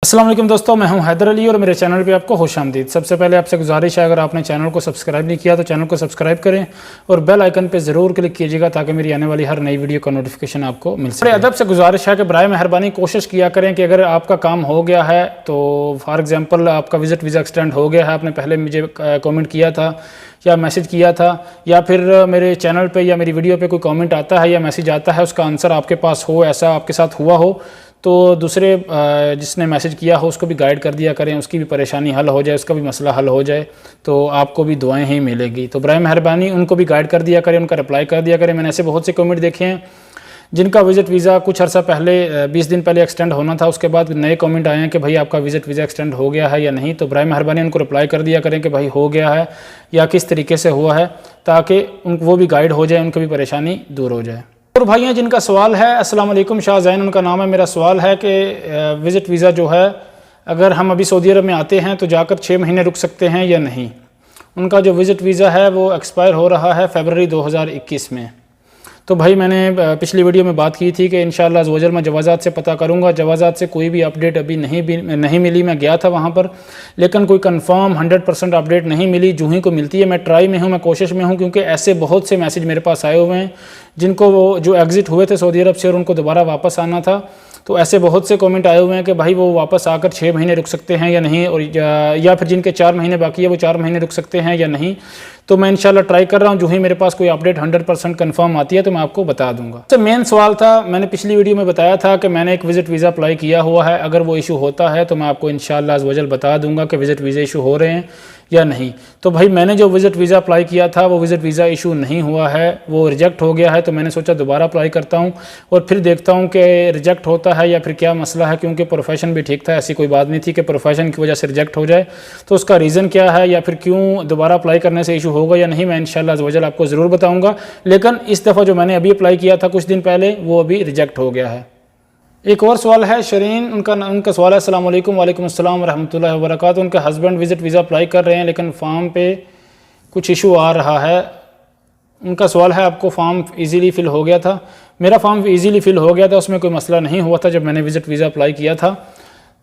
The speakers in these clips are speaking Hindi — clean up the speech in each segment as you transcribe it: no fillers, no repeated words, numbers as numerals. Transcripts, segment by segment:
अस्सलाम वालेकुम दोस्तों, मैं हूं हैदर अली और मेरे चैनल पे आपको खुशामदीद। सबसे पहले आपसे गुजारिश है, अगर आपने चैनल को सब्सक्राइब नहीं किया तो चैनल को सब्सक्राइब करें और बेल आइकन पे ज़रूर क्लिक कीजिएगा ताकि मेरी आने वाली हर नई वीडियो का नोटिफिकेशन आपको मिल सके। अदब से गुजारिश है कि बराए मेहरबानी कोशिश किया करें कि अगर आपका काम हो गया है तो फॉर एग्जांपल आपका विज़िट वीज़ा एक्सटेंड हो गया है, आपने पहले मुझे कमेंट किया था या मैसेज किया था, या फिर मेरे चैनल पे या मेरी वीडियो पे कोई कमेंट आता है या मैसेज आता है, उसका आंसर आपके पास हो, ऐसा आपके साथ हुआ हो तो दूसरे जिसने मैसेज किया हो उसको भी गाइड कर दिया करें, उसकी भी परेशानी हल हो जाए, उसका भी मसला हल हो जाए, तो आपको भी दुआएं ही मिलेगी। तो बराए मेहरबानी उनको भी गाइड कर दिया करें, उनका रिप्लाई कर दिया करें। मैंने ऐसे बहुत से कमेंट देखे हैं जिनका विज़िट वीज़ा कुछ अर्सा पहले 20 दिन पहले एक्सटेंड होना था, उसके बाद नए कमेंट आए हैं कि भाई आपका विज़िट वीज़ा एक्सटेंड हो गया है या नहीं। तो बराए मेहरबानी उनको रिप्लाई कर दिया करें कि भाई हो गया है या किस तरीके से हुआ है, ताकि वो भी गाइड हो जाए, उनकी भी परेशानी दूर हो जाए। और भाइयों जिनका सवाल है, अस्सलाम वालेकुम, शाह ज़ैन उनका नाम है। मेरा सवाल है कि विज़िट वीज़ा जो है अगर हम अभी सऊदी अरब में आते हैं तो जाकर 6 महीने रुक सकते हैं या नहीं। उनका जो विज़िट वीज़ा है वो एक्सपायर हो रहा है फरवरी 2021 में। तो भाई मैंने पिछली वीडियो में बात की थी कि इंशाअल्लाह अज़्ज़वजल मैं जवाज़ात से पता करूंगा। जवाज़ात से कोई भी अपडेट अभी नहीं मिली। मैं गया था वहाँ पर, लेकिन कोई कंफर्म 100% अपडेट नहीं मिली। जूँ ही को मिलती है, मैं ट्राई में हूँ, मैं कोशिश में हूँ, क्योंकि ऐसे बहुत से मैसेज मेरे पास आए हुए हैं जिनको वो जो एग्ज़िट हुए थे सऊदी अरब से और उनको दोबारा वापस आना था। तो ऐसे बहुत से कमेंट आए हुए हैं कि भाई वो वापस आकर 6 महीने रुक सकते हैं या नहीं, और या फिर जिनके 4 महीने बाकी है वो 4 महीने रुक सकते हैं या नहीं। तो मैं इंशाल्लाह ट्राई कर रहा हूँ, जो ही मेरे पास कोई अपडेट 100% कंफर्म आती है तो मैं आपको बता दूंगा। तो मेन सवाल था, मैंने पिछली वीडियो में बताया था कि मैंने एक विज़िट वीज़ा अप्लाई किया हुआ है, अगर वो इशू होता है तो मैं आपको इंशाल्लाह अज़्ज़वजल बता दूंगा कि विज़िट वीज़ा इशू हो रहे हैं या नहीं। तो भाई मैंने जो विज़िट वीज़ा अप्लाई किया था वो विज़िट वीज़ा इशू नहीं हुआ है, वो रिजेक्ट हो गया है। तो मैंने सोचा दोबारा अप्लाई करता हूँ और फिर देखता हूँ कि रिजेक्ट होता है या फिर क्या मसला है, क्योंकि प्रोफेशन भी ठीक था, ऐसी कोई बात नहीं थी कि प्रोफेशन की वजह से रिजेक्ट हो जाए। तो उसका रीज़न क्या है या फिर क्यों दोबारा अप्लाई करने से इशू होगा या नहीं, मैं इंशाल्लाह अज़्ज़वजल आपको ज़रूर बताऊँगा। लेकिन इस दफ़ा जो मैंने अभी अप्लाई किया था कुछ दिन पहले वो अभी रिजेक्ट हो गया है। एक और सवाल है शरीन, उनका सवाल है, अस्सलाम वालेकुम। वालेकुम अस्सलाम रहमतुल्लाहि व बरकातहू। उनके हस्बैंड विज़िट वीज़ा अप्लाई कर रहे हैं लेकिन फॉर्म पे कुछ इशू आ रहा है। उनका सवाल है, आपको फॉर्म इजीली फ़िल हो गया था? मेरा फॉर्म इजीली फ़िल हो गया था, उसमें कोई मसला नहीं हुआ था जब मैंने विज़िट वीज़ा अप्लाई किया था।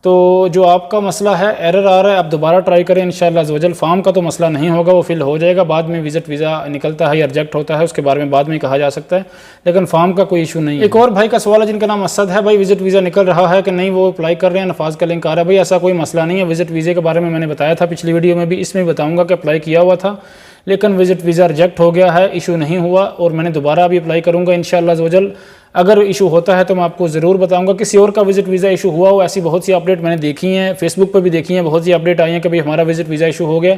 तो जो आपका मसला है, एरर आ रहा है, आप दोबारा ट्राई करें इंशाअल्लाह अज़्ज़वजल। फॉर्म का तो मसला नहीं होगा, वो फिल हो जाएगा। बाद में विज़िट वीज़ा निकलता है या रिजेक्ट होता है उसके बारे में बाद में कहा जा सकता है, लेकिन फॉर्म का कोई इशू नहीं है। एक और भाई का सवाल है जिनका नाम असद है, भाई विज़िट वीज़ा निकल रहा है कि नहीं, वो अप्लाई कर रहे हैं, नफाज का लिंक आ रहा है। भाई ऐसा कोई मसला नहीं है। विज़िट वीज़े के बारे में मैंने बताया था पिछली वीडियो में भी, इसमें बताऊँगा कि अप्लाई किया हुआ था लेकिन विज़िट वीज़ा रिजेक्ट हो गया है, इशू नहीं हुआ और मैंने दोबारा अभी अप्लाई करूँगा इंशाअल्लाह अज़्ज़वजल। अगर इशू होता है तो मैं आपको ज़रूर बताऊंगा। किसी और का विज़िट वीज़ा इशू हुआ हो, ऐसी बहुत सी अपडेट मैंने देखी हैं, फेसबुक पर भी देखी हैं, बहुत सी अपडेट आई हैं कि भाई हमारा विज़िट वीज़ा इशू हो गया,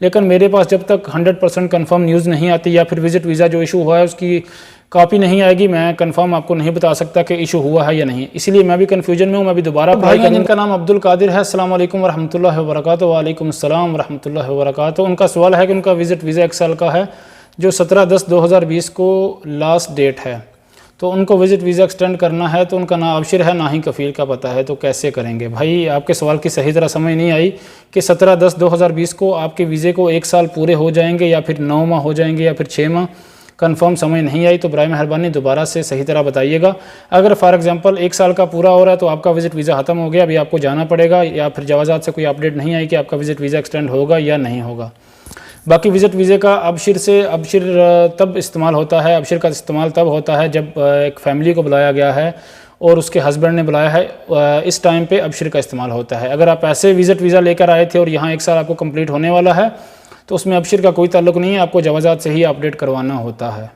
लेकिन मेरे पास जब तक 100% कंफर्म न्यूज़ नहीं आती या फिर विज़िट वीज़ा जो इशू हुआ है उसकी कॉपी नहीं आएगी, मैं कंफर्म आपको नहीं बता सकता कि इशू हुआ है या नहीं। इसलिए मैं भी कन्फ्यूजन में हूँ, मैं भी दोबारा भाई हैं जिनका नाम अब्दुल कादिर है, अस्सलाम वालेकुम रहमतुल्लाहि व बरकातहू। वालेकुम अस्सलाम रहमतुल्लाहि व बरकातहू। उनका सवाल है कि उनका विज़िट वीज़ा 1 साल का है जो 17/10/2020 को लास्ट डेट है, तो उनको विज़िट वीज़ा एक्सटेंड करना है, तो उनका ना अबशिर है ना ही कफ़ील का पता है, तो कैसे करेंगे? भाई आपके सवाल की सही तरह समझ नहीं आई कि 17/10/2020 को आपके वीज़े को 1 साल पूरे हो जाएंगे या फिर 9 माह हो जाएंगे या फिर 6 माह, कंफर्म समझ नहीं आई तो बराए मेहरबानी दोबारा से सही तरह बताइएगा। अगर फॉर एग्जांपल 1 साल का पूरा हो रहा है तो आपका विज़िट वीज़ा ख़त्म हो गया, अभी आपको जाना पड़ेगा, या फिर जवाज़ात से कोई अपडेट नहीं आई कि आपका विज़िट वीज़ा एक्सटेंड होगा या नहीं होगा। बाकी विज़िट वीज़े का अबशिर तब इस्तेमाल होता है, अबशिर का इस्तेमाल तब होता है जब एक फ़ैमिली को बुलाया गया है और उसके हस्बैंड ने बुलाया है, इस टाइम पे अबशिर का इस्तेमाल होता है। अगर आप ऐसे विज़िट वीज़ा लेकर आए थे और यहाँ 1 साल आपको कंप्लीट होने वाला है तो उसमें अबशिर का कोई ताल्लुक़ नहीं है, आपको जवाज़ात से ही अपडेट करवाना होता है।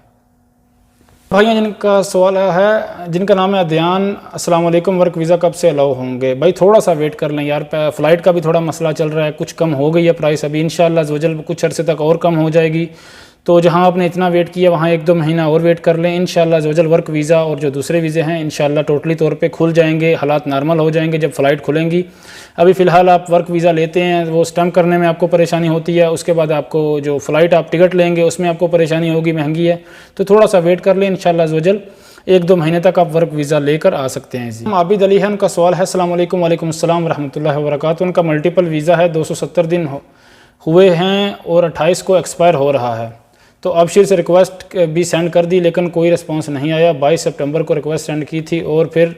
भाइयों जिनका सवाल है, जिनका नाम है अदयान, अस्सलाम वालेकुम, वर्क वीज़ा कब से अलाउ होंगे? भाई थोड़ा सा वेट कर लें यार, फ़्लाइट का भी थोड़ा मसला चल रहा है, कुछ कम हो गई है प्राइस अभी, इंशाअल्लाह अज़्ज़वजल कुछ अर्से तक और कम हो जाएगी। तो जहाँ आपने इतना वेट किया वहाँ 1-2 महीना और वेट कर लें, इंशाअल्लाह अज़्ज़वजल वर्क वीज़ा और जो दूसरे वीज़े हैं इंशाअल्लाह टोटली तौर पे खुल जाएंगे, हालात नॉर्मल हो जाएंगे जब फ़्लाइट खुलेंगी। अभी फ़िलहाल आप वर्क वीज़ा लेते हैं, वो स्टैम्प करने में आपको परेशानी होती है, उसके बाद आपको जो फ़्लाइट आप टिकट लेंगे उसमें आपको परेशानी होगी, महंगी है, तो थोड़ा सा वेट कर लें, इंशाअल्लाह अज़्ज़वजल 1-2 महीने तक आप वर्क वीज़ा लेकर आ सकते हैं। जी आबिद अली है, उनका सवाल है, अस्सलाम वालेकुम। वालेकुम अस्सलाम रहमतुल्लाहि व बरकातहू। उनका मल्टीपल वीज़ा है, 270 दिन हुए हैं और 28 को एक्सपायर हो रहा है, तो अबशिर से रिक्वेस्ट भी सेंड कर दी लेकिन कोई रिस्पांस नहीं आया। 22 सितंबर को रिक्वेस्ट सेंड की थी और फिर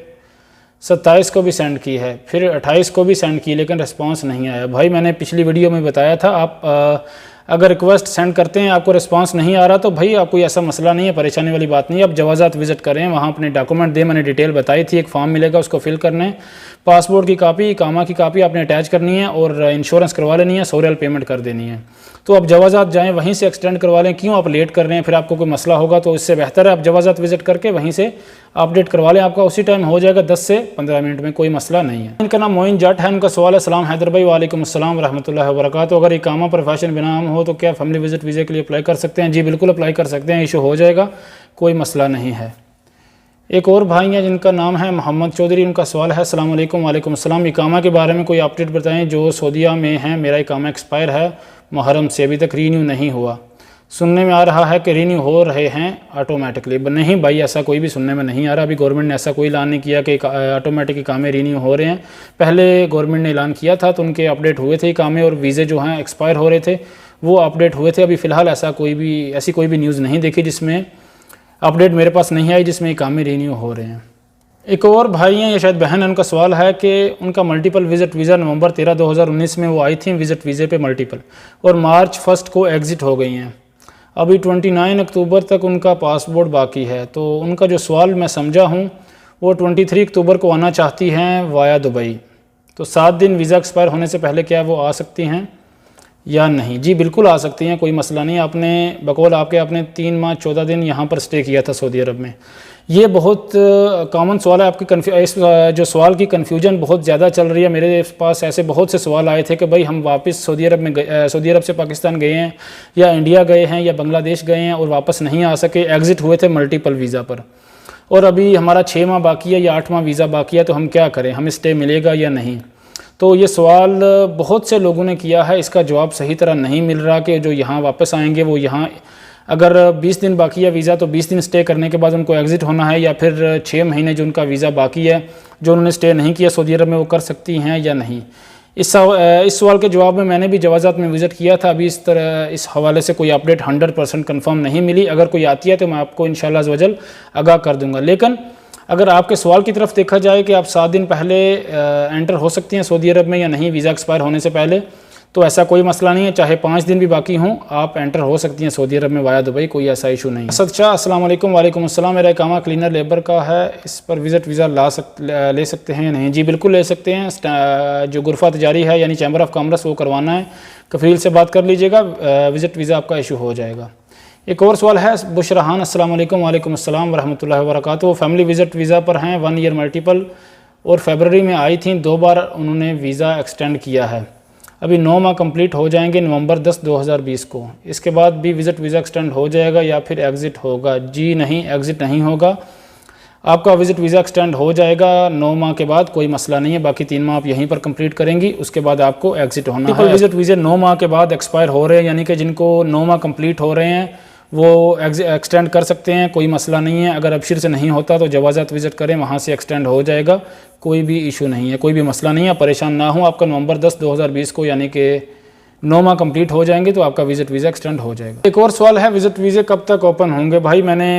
27 को भी सेंड की है, फिर 28 को भी सेंड की लेकिन रिस्पांस नहीं आया। भाई मैंने पिछली वीडियो में बताया था, आप अगर रिक्वेस्ट सेंड करते हैं आपको रिस्पांस नहीं आ रहा तो भाई आप कोई ऐसा मसला नहीं है, परेशानी वाली बात नहीं है। आप जवाजात विजिट करें, वहाँ अपने डॉक्यूमेंट दें, मैंने डिटेल बताई थी। एक फॉर्म मिलेगा उसको फिल करना है, पासपोर्ट की कापी, इकामा की कापी आपने अटैच करनी है और इंश्योरेंस करवा लेनी है, 100 रियाल पेमेंट कर देनी है। तो आप जवाजात जाएँ वहीं से एक्सटेंड करवा लें। क्यों आप लेट कर रहे हैं, फिर आपको कोई मसला होगा, तो इससे बेहतर है आप जवाजात विजिट करके वहीं से अपडेट करवा लें, आपका उसी टाइम हो जाएगा, 10 से 15 मिनट में, कोई मसला नहीं है। इनका नाम मोइन जट है, उनका सवाल है, सलाम हैदर भाई, वालेकुम अस्सलाम रहमतुल्लाहि व बरकातुहू। अगर इकामा प्रोफेशन बिनाम हो तो क्या फैमिली विजिट वीज़े के लिए अप्लाई कर सकते हैं? जी बिल्कुल अप्लाई कर सकते हैं, इशू हो जाएगा, कोई मसला नहीं है। एक और भाई हैं जिनका नाम है मोहम्मद चौधरी, उनका सवाल है, अस्सलाम वालेकुम। वालेकुम अस्सलाम। इकामा के बारे में कोई अपडेट बताएं, जो सऊदीया में है, मेरा इकामा एक्सपायर है मुहर्रम से, अभी तक रीन्यू नहीं हुआ। सुनने में आ रहा है कि रीन्यू हो रहे हैं ऑटोमेटिकली। नहीं भाई, ऐसा कोई भी सुनने में नहीं आ रहा। अभी गवर्नमेंट ने ऐसा कोई ऐलान नहीं किया कि ऑटोमेटिक इकामे रीन्यू हो रहे हैं। पहले गवर्नमेंट ने ऐलान किया था तो उनके अपडेट हुए थे इकामे, और वीज़े जो हैं एक्सपायर हो रहे थे वो अपडेट हुए थे। अभी फ़िलहाल ऐसी कोई भी न्यूज़ नहीं देखी जिसमें अपडेट मेरे पास नहीं आई जिसमें इकामे रीन्यू हो रहे हैं। एक और भाई हैं, या शायद बहन है, उनका सवाल है कि उनका मल्टीपल विजिट वीज़ा नवंबर 13, 2019 में वो आई थी विजिट वीज़े पे मल्टीपल, और मार्च 1 को एग्ज़िट हो गई हैं। अभी 29 अक्टूबर तक उनका पासपोर्ट बाकी है। तो उनका जो सवाल मैं समझा हूँ वो 23 अक्टूबर को आना चाहती हैं वाया दुबई। तो 7 दिन वीज़ा एक्सपायर होने से पहले क्या वो आ सकती हैं या नहीं? जी बिल्कुल आ सकती हैं, कोई मसला नहीं। आपने बकौल आपने 3 माह 14 दिन यहाँ पर स्टे किया था सऊदी अरब में। ये बहुत कॉमन सवाल है आपकी। इस जो सवाल की कन्फ्यूजन बहुत ज़्यादा चल रही है। मेरे पास ऐसे बहुत से सवाल आए थे कि भाई हम वापस सऊदी अरब से पाकिस्तान गए हैं या इंडिया गए हैं या बांग्लादेश गए हैं और वापस नहीं आ सके, एग्ज़िट हुए थे मल्टीपल वीज़ा पर, और अभी हमारा 6 माह बाकी है या 8 माह वीज़ा बाकी है, तो हम क्या करें, हमें स्टे मिलेगा या नहीं? तो ये सवाल बहुत से लोगों ने किया है, इसका जवाब सही तरह नहीं मिल रहा कि जो यहाँ वापस आएंगे वो यहाँ, अगर 20 दिन बाकी है वीज़ा तो 20 दिन स्टे करने के बाद उनको एग्ज़िट होना है, या फिर 6 महीने जो उनका वीज़ा बाकी है जो उन्होंने स्टे नहीं किया सऊदी अरब में वो कर सकती हैं या नहीं? इस सवाल के जवाब में मैंने भी जवाजात में विज़िट किया था। अभी इस हवाले से कोई अपडेट 100% कन्फर्म नहीं मिली। अगर कोई आती है तो मैं आपको इंशाल्लाह अज़्ज़ वजल आगाह कर दूँगा। लेकिन अगर आपके सवाल की तरफ देखा जाए कि आप 7 दिन पहले एंटर हो सकती हैं सऊदी अरब में या नहीं वीज़ा एक्सपायर होने से पहले, तो ऐसा कोई मसला नहीं है। चाहे 5 दिन भी बाकी हों आप एंटर हो सकती हैं सऊदी अरब में वाया दुबई, कोई ऐसा इशू नहीं है। असद शाह, अस्सलाम वालेकुम। वालेकुम अस्सलाम। मेरा इकामा क्लीनर लेबर का है, इस पर विजिट वीज़ा ले सकते हैं या नहीं? जी बिल्कुल ले सकते हैं। जो गुरफा तजारी है यानी चैम्बर ऑफ कॉमर्स वो करवाना है, कफील से बात कर लीजिएगा, विजिट वीज़ा आपका इशू हो जाएगा। एक और सवाल है बुशरहान, अस्सलाम वालेकुम। वालेकुम अस्सलाम रहमतुल्लाहि व बरकातुहू। फैमिली विजिट वीज़ा पर हैं, 1 ईयर मल्टीपल, और फरवरी में आई थी, 2 बार उन्होंने वीज़ा एक्सटेंड किया है। अभी 9 माह कंप्लीट हो जाएंगे नवंबर 10, 2020 को। इसके बाद भी विजिट वीज़ा एक्सटेंड हो जाएगा या फिर एग्ज़िट होगा? जी नहीं, एग्ज़िट नहीं होगा, आपका विजिट वीज़ा एक्सटेंड हो जाएगा 9 माह के बाद, कोई मसला नहीं है। बाकी 3 माह आप यहीं पर कंप्लीट करेंगी, उसके बाद आपको एग्ज़िट होना है। विजिट वीज़े 9 माह के बाद एक्सपायर हो रहे हैं, यानी कि जिनको 9 माह कंप्लीट हो रहे हैं वो एक्सटेंड कर सकते हैं, कोई मसला नहीं है। अगर अबशिर से नहीं होता तो जवाजात विज़िट करें, वहाँ से एक्सटेंड हो जाएगा, कोई भी इशू नहीं है, कोई भी मसला नहीं है, परेशान ना हो। आपका नवंबर 10, 2020 को यानी कि 9 माह कंप्लीट हो जाएंगे तो आपका विजिट वीज़ा एक्सटेंड हो जाएगा। एक और सवाल है, विजिट वीज़े कब तक ओपन होंगे? भाई मैंने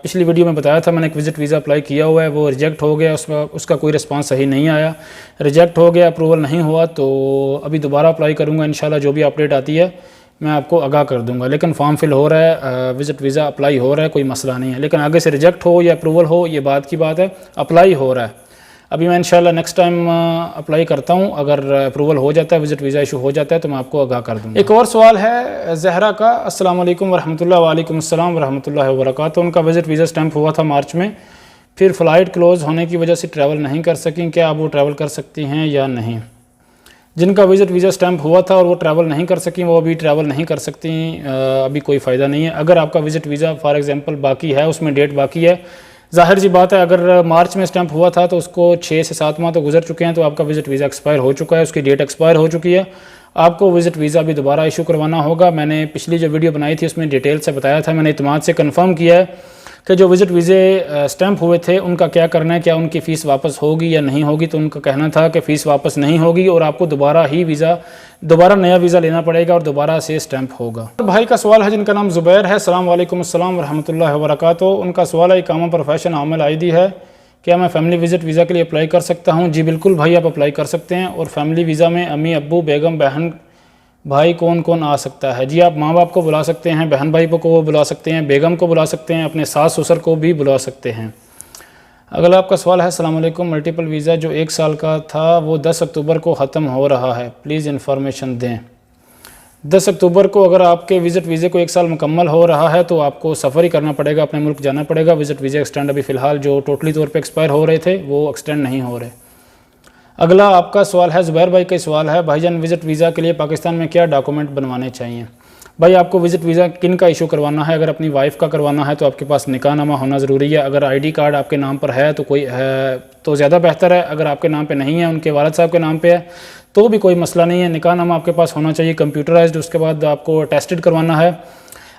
पिछली वीडियो में बताया था, मैंने एक विजिट वीज़ा अप्लाई किया हुआ है, वो रिजेक्ट हो गया, उसका कोई रिस्पांस सही नहीं आया, रिजेक्ट हो गया, अप्रूवल नहीं हुआ। तो अभी दोबारा अप्लाई करूँगा इंशाल्लाह, जो भी अपडेट आती है मैं आपको आगाह कर दूंगा। लेकिन फॉर्म फिल हो रहा है, विजिट वीज़ा अप्लाई हो रहा है, कोई मसला नहीं है। लेकिन आगे से रिजेक्ट हो या अप्रूवल हो ये बात की बात है, अप्लाई हो रहा है। अभी मैं इंशाल्लाह नेक्स्ट टाइम अप्लाई करता हूँ, अगर अप्रूवल हो जाता है, विजिट वीज़ा इशू हो जाता है तो मैं आपको आगाह कर दूँगा। एक और सवाल है ज़हरा का, अस्सलाम वालेकुम वरहमतुल्लाह। वालेकुम अस्सलाम वरहमतुल्लाहि व बरकातुहू। उनका विजिट वीज़ा स्टैंप हुआ था मार्च में, फिर फ़्लाइट क्लोज़ होने की वजह से ट्रैवल नहीं कर सकें, क्या आप वो ट्रैवल कर सकती हैं या नहीं? जिनका विजिट वीज़ा स्टैंप हुआ था और वो ट्रैवल नहीं कर सकी, वो अभी ट्रैवल नहीं कर सकती, अभी कोई फ़ायदा नहीं है। अगर आपका विजिट वीज़ा फॉर एग्जांपल बाकी है, उसमें डेट बाकी है, ज़ाहिर सी बात है अगर मार्च में स्टैंप हुआ था तो उसको 6 से 7 माह तो गुजर चुके हैं, तो आपका विजिट वीज़ा एक्सपायर हो चुका है, उसकी डेट एक्सपायर हो चुकी है। आपको विजिट वीज़ा भी दोबारा इशू करवाना होगा। मैंने पिछली जो वीडियो बनाई थी उसमें डिटेल से बताया था, मैंने इतिमाद से कन्फर्म किया है कि जो विज़िट वीज़े स्टैंप हुए थे उनका क्या करना है, क्या उनकी फ़ीस वापस होगी या नहीं होगी। तो उनका कहना था कि फ़ीस वापस नहीं होगी और आपको दोबारा नया वीज़ा लेना पड़ेगा और दोबारा से स्टैंप होगा। भाई का सवाल है जिनका नाम ज़ुबैर है। अस्सलाम वालेकुम अस्सलाम रहमतुल्लाहि व बरकातुहू। उनका सवाल है इकामा प्रोफेशन आमिल आईडी है, क्या मैं फ़ैमिली विज़िट वीज़ा के लिए अप्लाई कर सकता हूँ? जी बिल्कुल भाई, आप अप्लाई कर सकते हैं। और फैमिली वीज़ा में अम्मी अब्बू बेगम बहन भाई कौन कौन आ सकता है? जी आप माँ बाप को बुला सकते हैं, बहन भाई को बुला सकते हैं, बेगम को बुला सकते हैं, अपने सास ससुर को भी बुला सकते हैं। अगला आपका सवाल है, अस्सलाम वालेकुम, मल्टीपल वीज़ा जो 1 साल का था वो 10 अक्टूबर को ख़त्म हो रहा है, प्लीज़ इन्फॉर्मेशन दें। 10 अक्टूबर को अगर आपके विज़िट वीज़े को 1 साल मुकम्मल हो रहा है तो आपको सफ़र ही करना पड़ेगा, अपने मुल्क जाना पड़ेगा। विज़िट वीज़े एक्सटेंड अभी फ़िलहाल जो टोटली तौर पे एक्सपायर हो रहे थे वो एक्सटेंड नहीं हो रहे। अगला आपका सवाल है, ज़ुबैर भाई का सवाल है, भाईजान विज़िट वीज़ा के लिए पाकिस्तान में क्या डॉक्यूमेंट बनवाने चाहिए? भाई आपको विज़िट वीज़ा किन का इशू करवाना है? अगर अपनी वाइफ का करवाना है तो आपके पास निकाहनामा होना ज़रूरी है। अगर आईडी कार्ड आपके नाम पर है तो कोई है तो ज़्यादा बेहतर है। अगर आपके नाम पे नहीं है, उनके वालिद साहब के नाम पे है तो भी कोई मसला नहीं है। निकाहनामा आपके पास होना चाहिए कंप्यूटराइज्ड। उसके बाद आपको अटेस्टेड करवाना है।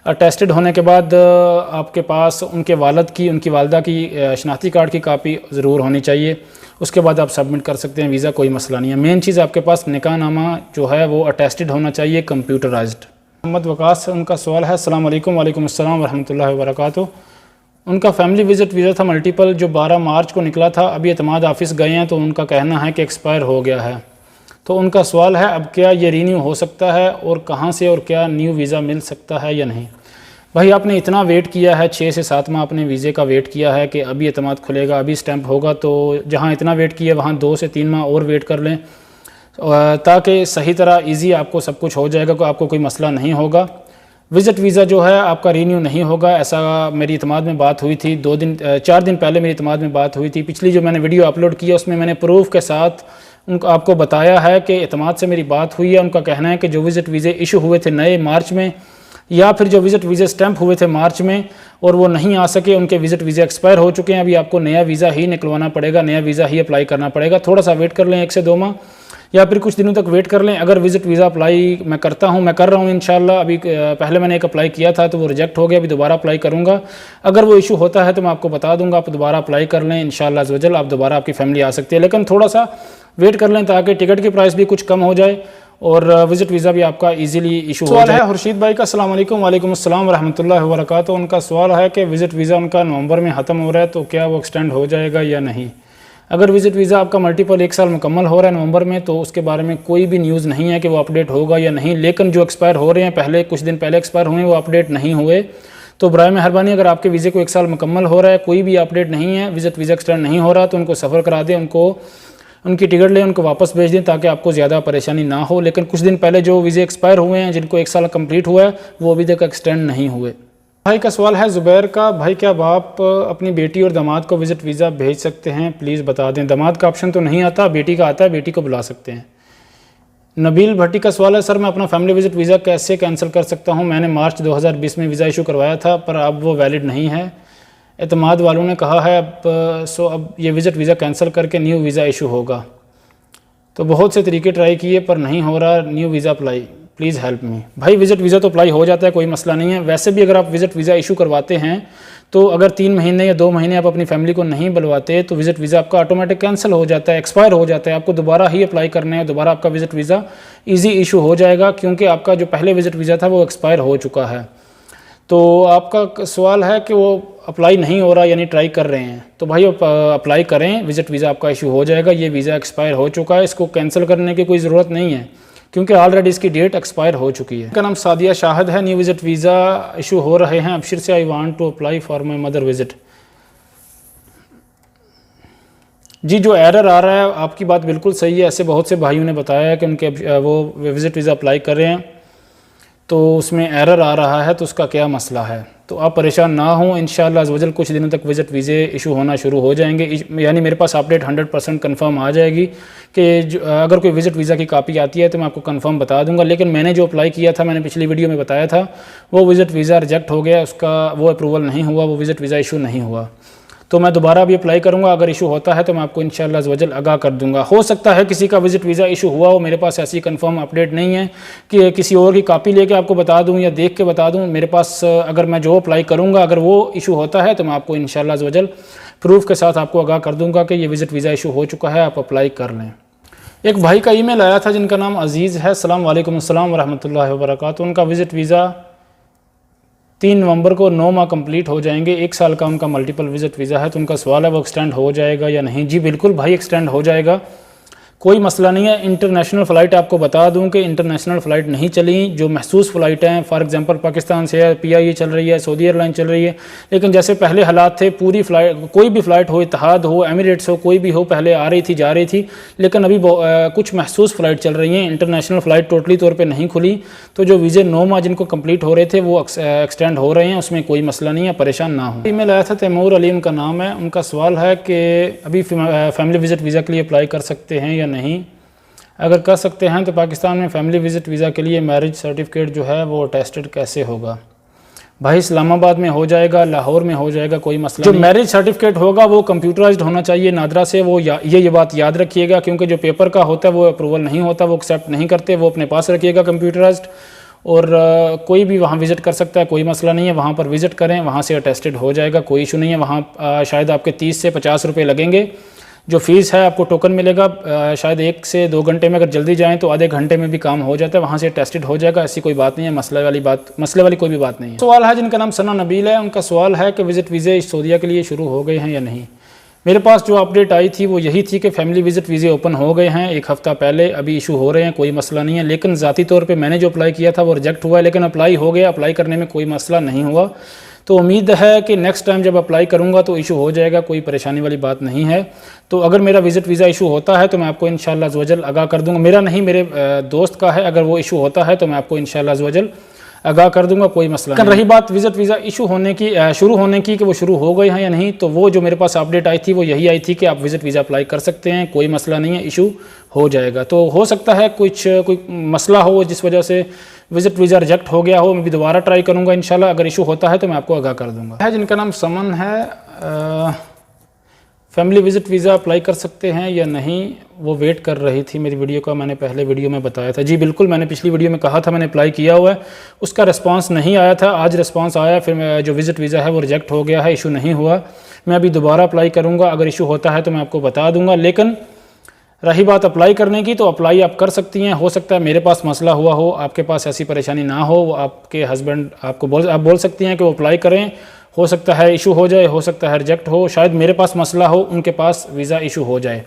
अटेस्टेड होने के बाद आपके पास उनके वालिद की, उनकी वालदा की शनाख्ती कार्ड की कापी ज़रूर होनी चाहिए। उसके बाद आप सबमिट कर सकते हैं वीज़ा, कोई मसला नहीं है। मेन चीज़ आपके पास निकाहनामा जो है वो अटेस्टेड होना चाहिए, कंप्यूटराइज्ड। मोहम्मद वकास, उनका सवाल है, अस्सलाम वालेकुम, वालेकुम अस्सलाम व रहमतुल्लाहि व बरकातुहू। उनका फैमिली विज़िट वीज़ा था मल्टीपल जो 12 मार्च को निकला था, अभी एतमाद ऑफिस गए हैं तो उनका कहना है कि एक्सपायर हो गया है। तो उनका सवाल है अब क्या ये रीन्यू हो सकता है और कहाँ से, और क्या न्यू वीज़ा मिल सकता है या नहीं? भाई आपने इतना वेट किया है, 6 से 7 माह अपने वीज़े का वेट किया है कि अभी एतमाद खुलेगा, अभी स्टैंप होगा, तो जहाँ इतना वेट किया वहाँ 2 से 3 माह और वेट कर लें ताकि सही तरह इजी आपको सब कुछ हो जाएगा, को आपको कोई मसला नहीं होगा। विज़िट वीज़ा जो है आपका रीन्यू नहीं होगा, ऐसा मेरी इतमाद में बात हुई थी 4 दिन पहले मेरी इतमाद में बात हुई थी। पिछली जो मैंने वीडियो अपलोड की है उसमें मैंने प्रूफ के साथ उनको आपको बताया है कि इतमाद से मेरी बात हुई है। उनका कहना है कि जो विज़िट वीज़े इशू हुए थे नए मार्च में, या फिर जो विज़िट वीज़े स्टैंप हुए थे मार्च में और वो नहीं आ सके, उनके विज़िट वीज़े एक्सपायर हो चुके हैं। अभी आपको नया वीज़ा ही निकलवाना पड़ेगा, नया वीज़ा ही अप्लाई करना पड़ेगा। थोड़ा सा वेट कर लें, 1 से 2 माह या फिर कुछ दिनों तक वेट कर लें। अगर विज़िट वीज़ा अप्लाई मैं कर रहा हूँ इंशाल्लाह। अभी पहले मैंने एक अप्लाई किया था तो वो रिजेक्ट हो गया, अभी दोबारा अप्लाई करूँगा। अगर वो इशू होता है तो मैं आपको बता दूँगा, आप दोबारा अप्लाई कर लें इंशाल्लाह अज़्ज़वजल, आप दोबारा आपकी फैमिली आ सकती है। लेकिन थोड़ा सा वेट कर लें ताकि टिकट की प्राइस भी कुछ कम हो जाए और विज़िट वीज़ा भी आपका इजीली इशू हो जाए। सवाल है खुर्शीद भाई का, अस्सलाम वालेकुम, वालेकुम अस्सलाम व रहमतुल्लाहि व बरकातुहू। उनका सवाल है कि विज़िट वीज़ा उनका नवंबर में ख़त्म हो रहा है तो क्या वो एक्सटेंड हो जाएगा या नहीं? अगर विज़िट वीज़ा आपका मल्टीपल 1 साल मुकम्मल हो रहा है नवंबर में तो उसके बारे में कोई भी न्यूज़ नहीं है कि वो अपडेट होगा या नहीं। लेकिन जो एक्सपायर हो रहे हैं, पहले कुछ दिन पहले एक्सपायर हुए वो अपडेट नहीं हुए, तो बराए मेहरबानी अगर आपके वीज़े को 1 साल मुकम्मल हो रहा है, कोई भी अपडेट नहीं है, विज़िट वीज़ा एक्सटेंड नहीं हो रहा, तो उनको सफ़र करा दें, उनको उनकी टिकट लें, उनको वापस भेज दें ताकि आपको ज़्यादा परेशानी ना हो। लेकिन कुछ दिन पहले जो वीज़े एक्सपायर हुए हैं, जिनको 1 साल कंप्लीट हुआ है, वो अभी तक एक्सटेंड नहीं हुए। भाई का सवाल है ज़ुबैर का, भाई क्या बाप अपनी बेटी और दामाद को विज़िट वीज़ा भेज सकते हैं? प्लीज़ बता दें। दामाद का ऑप्शन तो नहीं आता, बेटी का आता है, बेटी को बुला सकते हैं। नबील भट्टी का सवाल है, सर मैं अपना फैमिली विज़िट वीज़ा कैसे कैंसिल कर सकता हूँ? मैंने मार्च 2020 में वीज़ा इशू करवाया था पर अब वो वैलिड नहीं है। एतमाद वालों ने कहा है अब ये विज़िट वीज़ा कैंसिल करके न्यू वीज़ा इशू होगा। तो बहुत से तरीके ट्राई किए पर नहीं हो रहा new visa apply, please help me. भाई विज़िट वीज़ा तो अप्लाई हो जाता है, कोई मसला नहीं है। वैसे भी अगर आप विज़िट वीज़ा इशू करवाते हैं तो अगर 3 महीने या 2 महीने आप अपनी फैमिली को नहीं बुलवाते तो विज़िट वीज़ा आपका ऑटोमेटिक कैंसिल हो जाता है, एक्सपायर हो जाता है। आपको दोबारा ही अप्लाई करना है, दोबारा आपका विज़िट वीज़ा ईजी इशू हो जाएगा क्योंकि आपका जो पहले विज़िट वीज़ा था वो एक्सपायर हो चुका है। तो आपका सवाल है कि वो अप्लाई नहीं हो रहा यानी ट्राई कर रहे हैं, तो भाई अप्लाई करें, विज़िट वीज़ा आपका इशू हो जाएगा। ये वीज़ा एक्सपायर हो चुका है, इसको कैंसिल करने की कोई ज़रूरत नहीं है क्योंकि ऑलरेडी इसकी डेट एक्सपायर हो चुकी है। इनका नाम सादिया शाहिद है। न्यू विज़िट वीज़ा इशू हो रहे हैं अबशिर से, I want to apply for my mother visit. जी जो एरर आ रहा है आपकी बात बिल्कुल सही है, ऐसे बहुत से भाइयों ने बताया है कि उनके वो विज़िट वीज़ा अप्लाई कर रहे हैं तो उसमें एरर आ रहा है, तो उसका क्या मसला है। तो आप परेशान ना हों, इंशाअल्लाह अज़्ज़वजल कुछ दिनों तक विज़िट वीज़े इशू होना शुरू हो जाएंगे। यानी मेरे पास अपडेट 100% कन्फर्म आ जाएगी कि अगर कोई विज़िट वीज़ा की कापी आती है तो मैं आपको कन्फर्म बता दूंगा। लेकिन मैंने जो अप्लाई किया था, मैंने पिछली वीडियो में बताया था, वो विज़िट वीज़ा रिजेक्ट हो गया, उसका वो अप्रूवल नहीं हुआ, वो विज़िट वीज़ा इशू नहीं हुआ। तो मैं दोबारा अभी अप्लाई करूंगा। अगर इशू होता है तो मैं आपको इंशाअल्लाह अज़्ज़ वजल आगाह कर दूंगा। हो सकता है किसी का विजिट वीज़ा इशू हुआ हो, मेरे पास ऐसी कंफर्म अपडेट नहीं है कि किसी और की कॉपी लेके आपको बता दूं या देख के बता दूं। मेरे पास अगर मैं जो अप्लाई करूंगा अगर वो इशू होता है तो मैं आपको इंशाअल्लाह अज़्ज़ वजल प्रूफ के साथ आपको आगाह कर दूंगा कि ये विजिट वीज़ा इशू हो चुका है, आप अप्लाई कर लें। एक भाई का ईमेल आया था जिनका नाम अजीज़ है। अस्सलाम वालेकुम अस्सलाम वरहमतुल्लाहि वबरकातुहू। उनका विजिट वीज़ा 3 नवंबर को 9 माह कंप्लीट हो जाएंगे। 1 साल का उनका मल्टीपल विजिट वीज़ा है। तो उनका सवाल है वो एक्सटेंड हो जाएगा या नहीं। जी बिल्कुल भाई, एक्सटेंड हो जाएगा, कोई मसला नहीं है। इंटरनेशनल फ़्लाइट आपको बता दूं कि इंटरनेशनल फ़्लाइट नहीं चली, जो महसूस फ़्लाइट हैं, फॉर एग्जांपल पाकिस्तान से PIE चल रही है, सऊदी एयरलाइन चल रही है। लेकिन जैसे पहले हालात थे, पूरी फ़्लाइट, कोई भी फ़्लाइट हो, इतिहाद हो, एमिरेट्स हो, कोई भी हो, पहले आ रही थी जा रही थी। लेकिन अभी कुछ महसूस फ़्लाइट चल रही हैं, इंटरनेशनल फ़्लाइट टोटली तौर पर नहीं खुली। तो जो वीज़े 9 माह जिनको कम्प्लीट हो रहे थे वो एक्सटेंड हो रहे हैं, उसमें कोई मसला नहीं है, परेशान ना हो। ईमेल आया था, तैमूर अली उनका नाम है। उनका सवाल है कि अभी फैमिली विजिट वीज़ा के लिए अप्लाई कर सकते हैं या नहीं। अगर कर सकते हैं तो पाकिस्तान में फैमिली विजिट वीज़ा के लिए मैरिज सर्टिफिकेट जो है वो अटेस्टेड कैसे होगा। भाई इस्लामाबाद में हो जाएगा, लाहौर में हो जाएगा, कोई मसला नहीं। जो मैरिज सर्टिफिकेट होगा वो कंप्यूटराइज्ड होना चाहिए नादरा से, वो ये बात याद रखिएगा, क्योंकि जो पेपर का होता है वो अप्रूवल नहीं होता, वो एक्सेप्ट नहीं करते, वो अपने पास रखिएगा कंप्यूटराइज्ड। और कोई भी वहाँ विज़िट कर सकता है, कोई मसला नहीं है, वहाँ पर विज़िट करें, वहाँ से अटेस्टेड हो जाएगा, कोई इशू नहीं है। वहाँ शायद आपके 30 से 50 रुपये लगेंगे। जो फ़ीस है आपको टोकन मिलेगा, शायद 1 से 2 घंटे में, अगर जल्दी जाएं तो आधे घंटे में भी काम हो जाता है, वहाँ से टेस्टेड हो जाएगा। ऐसी कोई बात नहीं है, मसले वाली कोई भी बात नहीं है। सवाल है जिनका नाम सना नबील है। उनका सवाल है कि विज़िट वीज़े सऊदीया के लिए शुरू हो गए हैं या नहीं। मेरे पास जो अपडेट आई थी वो यही थी कि फैमिली विजिट वीज़े ओपन हो गए हैं 1 हफ़्ता पहले, अभी इशू हो रहे हैं, कोई मसला नहीं है। लेकिन ज़ाती तौर पे मैंने जो अप्लाई किया था वो रिजेक्ट हुआ है, लेकिन अप्लाई हो गया, अप्लाई करने में कोई मसला नहीं हुआ। तो उम्मीद है कि नेक्स्ट टाइम जब अप्लाई करूंगा तो इशू हो जाएगा, कोई परेशानी वाली बात नहीं है। तो अगर मेरा विजिट वीज़ा इशू होता है तो मैं आपको इंशाअल्लाह अज़्ज़ वजल आगाह कर दूंगा। मेरा नहीं, मेरे दोस्त का है। अगर वो इशू होता है तो मैं आपको इंशाअल्लाह अज़्ज़ वजल आगाह कर दूंगा, कोई मसला नहीं। रही बात विजिट वीज़ा इशू होने की, शुरू होने की, कि वो शुरू हो गए हैं या नहीं, तो वो जो मेरे पास अपडेट आई थी वो यही आई थी कि आप विजिट वीज़ा अप्लाई कर सकते हैं, कोई मसला नहीं है, इशू हो जाएगा। तो हो सकता है कोई मसला हो जिस वजह से विजिट वीज़ा रिजेक्ट हो गया हो, मैं भी दोबारा ट्राई करूँगा इंशाल्लाह। अगर इशू होता है तो मैं आपको आगाह कर दूँगा। जिनका नाम समन है, फैमिली विजिट वीज़ा अप्लाई कर सकते हैं या नहीं, वो वेट कर रही थी मेरी वीडियो का, मैंने पहले वीडियो में बताया था। जी बिल्कुल, मैंने पिछली वीडियो में कहा था मैंने अप्लाई किया हुआ है, उसका रिस्पांस नहीं आया था। आज रिस्पांस आया, फिर जो विजिट वीज़ा है वो रिजेक्ट हो गया है, इशू नहीं हुआ। मैं अभी दोबारा अप्लाई करूँगा, अगर इशू होता है तो मैं आपको बता दूँगा। लेकिन रही बात अप्लाई करने की, तो अप्लाई आप कर सकती हैं। हो सकता है मेरे पास मसला हुआ हो, आपके पास ऐसी परेशानी ना हो, आपके हस्बैंड आपको आप बोल सकती हैं कि वो अप्लाई करें। हो सकता है इशू हो जाए, हो सकता है रिजेक्ट हो, शायद मेरे पास मसला हो, उनके पास वीज़ा इशू हो जाए।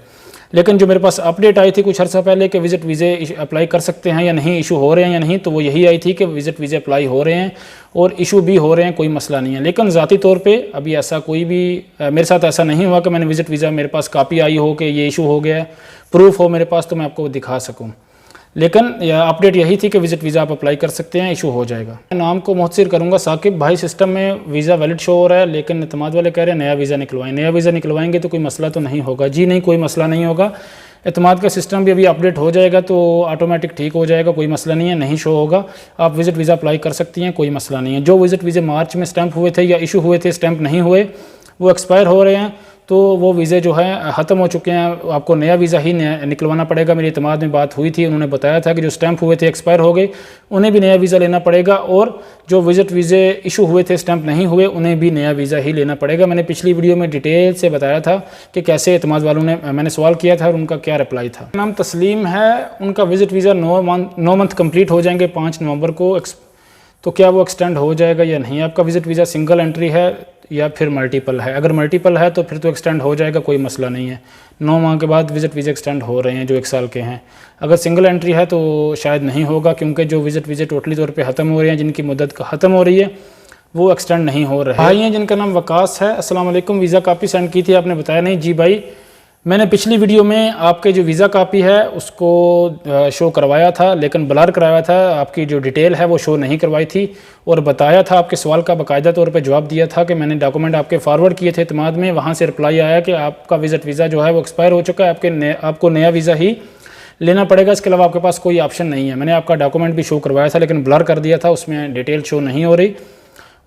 लेकिन जो मेरे पास अपडेट आई थी कुछ अर्सा पहले कि विजिट वीज़े अप्लाई कर सकते हैं या नहीं, इशू हो रहे हैं या नहीं, तो वो यही आई थी कि विजिट वीज़े अप्लाई हो रहे हैं और इशू भी हो रहे हैं, कोई मसला नहीं है। लेकिन ज़ाती तौर पे अभी ऐसा कोई भी मेरे साथ ऐसा नहीं हुआ कि मैंने विजिट वीज़ा, मेरे पास कॉपी आई हो कि ये इशू हो गया है, प्रूफ हो मेरे पास तो मैं आपको दिखा सकूँ। लेकिन अपडेट यही थी कि विजिट वीज़ा आप अप्लाई कर सकते हैं, इशू हो जाएगा। नाम को मुहतसिर करूँगा साकिब भाई। सिस्टम में वीज़ा वैलिड शो हो रहा है, लेकिन एतमाद वाले कह रहे हैं नया वीज़ा निकलवाएं। नया वीज़ा निकलवाएंगे तो कोई मसला तो नहीं होगा। जी नहीं, कोई मसला नहीं होगा। एतमाद का सिस्टम भी अभी अपडेट हो जाएगा तो ऑटोमेटिक ठीक हो जाएगा, कोई मसला नहीं है, नहीं शो होगा। आप विजिट वीज़ा अप्लाई कर सकती हैं, कोई मसला नहीं है। जो विजिट वीज़े मार्च में स्टैंप हुए थे या इशू हुए थे, स्टैंप नहीं हुए, वो एक्सपायर हो रहे हैं, तो वो वीज़े जो है ख़त्म हो चुके हैं, आपको नया वीज़ा ही निकलवाना पड़ेगा। मेरी एतमाद में बात हुई थी, उन्होंने बताया था कि जो स्टैंप हुए थे एक्सपायर हो गए, उन्हें भी नया वीज़ा लेना पड़ेगा, और जो विजिट वीज़े इशू हुए थे स्टैंप नहीं हुए, उन्हें भी नया वीज़ा ही लेना पड़ेगा। मैंने पिछली वीडियो में डिटेल से बताया था कि कैसे एतमाद वालों ने, मैंने सवाल किया था और उनका क्या रिप्लाई था। नाम तस्लीम है। उनका विजिट वीज़ा 9 मंथ कंप्लीट हो जाएंगे 5 नवंबर को, तो क्या वो एक्सटेंड हो जाएगा या नहीं। आपका विजिट वीज़ा सिंगल एंट्री है या फिर मल्टीपल है। अगर मल्टीपल है तो फिर तो एक्सटेंड हो जाएगा, कोई मसला नहीं है। 9 माह के बाद विजिट वीज़े एक्सटेंड हो रहे हैं जो 1 साल के हैं। अगर सिंगल एंट्री है तो शायद नहीं होगा, क्योंकि जो विजिट वीज़े टोटली तौर पे ख़त्म हो रहे हैं, जिनकी मुद्दत ख़त्म हो रही है, वो एक्सटेंड नहीं हो रहे हैं। भाई हैं जिनका नाम वकास है। अस्सलाम वालेकुम। वीज़ा कापी सेंड की थी, आपने बताया नहीं। जी भाई, मैंने पिछली वीडियो में आपके जो वीज़ा कापी है उसको शो करवाया था, लेकिन ब्लर कराया था, आपकी जो डिटेल है वो शो नहीं करवाई थी, और बताया था, आपके सवाल का बाकायदा तौर पे जवाब दिया था कि मैंने डॉक्यूमेंट आपके फॉरवर्ड किए थे एतमाद में, वहाँ से रिप्लाई आया कि आपका विजिट वीज़ा जो है वो एक्सपायर हो चुका है, आपको नया वीज़ा ही लेना पड़ेगा, इसके अलावा आपके पास कोई ऑप्शन नहीं है। मैंने आपका डॉक्यूमेंट भी शो करवाया था, लेकिन ब्लर कर दिया था, उसमें डिटेल शो नहीं हो रही,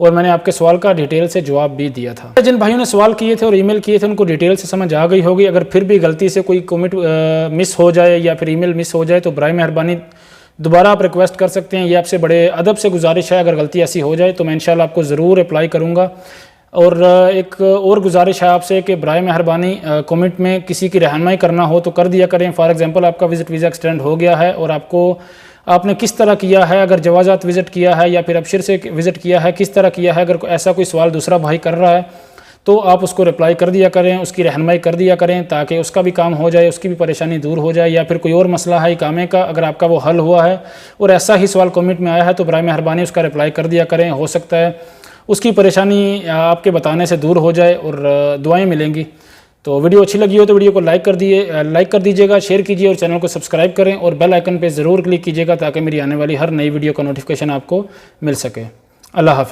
और मैंने आपके सवाल का डिटेल से जवाब भी दिया था। जिन भाइयों ने सवाल किए थे और ईमेल किए थे उनको डिटेल से समझ आ गई होगी। अगर फिर भी गलती से कोई कमेंट मिस हो जाए या फिर ईमेल मिस हो जाए तो बराए मेहरबानी दोबारा आप रिक्वेस्ट कर सकते हैं। ये आपसे बड़े अदब से गुजारिश है, अगर गलती ऐसी हो जाए तो मैं इंशाल्लाह आपको ज़रूर रिप्लाई करूँगा। और एक और गुजारिश है आपसे कि बराए मेहरबानी कमेंट में किसी की रहनुमाई करना हो तो कर दिया करें। फॉर एग्जांपल आपका विज़िट वीज़ा एक्सटेंड हो गया है और आपने किस तरह किया है, अगर जवाजात विज़िट किया है या फिर अबशिर से विज़िट किया है, किस तरह किया है, अगर ऐसा कोई सवाल दूसरा भाई कर रहा है तो आप उसको रिप्लाई कर दिया करें, उसकी रहनुमाई कर दिया करें ताकि उसका भी काम हो जाए, उसकी भी परेशानी दूर हो जाए। या फिर कोई और मसला है इकामे का, अगर आपका वो हल हुआ है और ऐसा ही सवाल कमेंट में आया है तो बराए मेहरबानी उसका रिप्लाई कर दिया करें। हो सकता है उसकी परेशानी आपके बताने से दूर हो जाए और दुआएं मिलेंगी। तो वीडियो अच्छी लगी हो तो वीडियो को लाइक कर दीजिएगा, शेयर कीजिए और चैनल को सब्सक्राइब करें और बेल आइकन पे ज़रूर क्लिक कीजिएगा ताकि मेरी आने वाली हर नई वीडियो का नोटिफिकेशन आपको मिल सके। अल्लाह हाफ़िज़।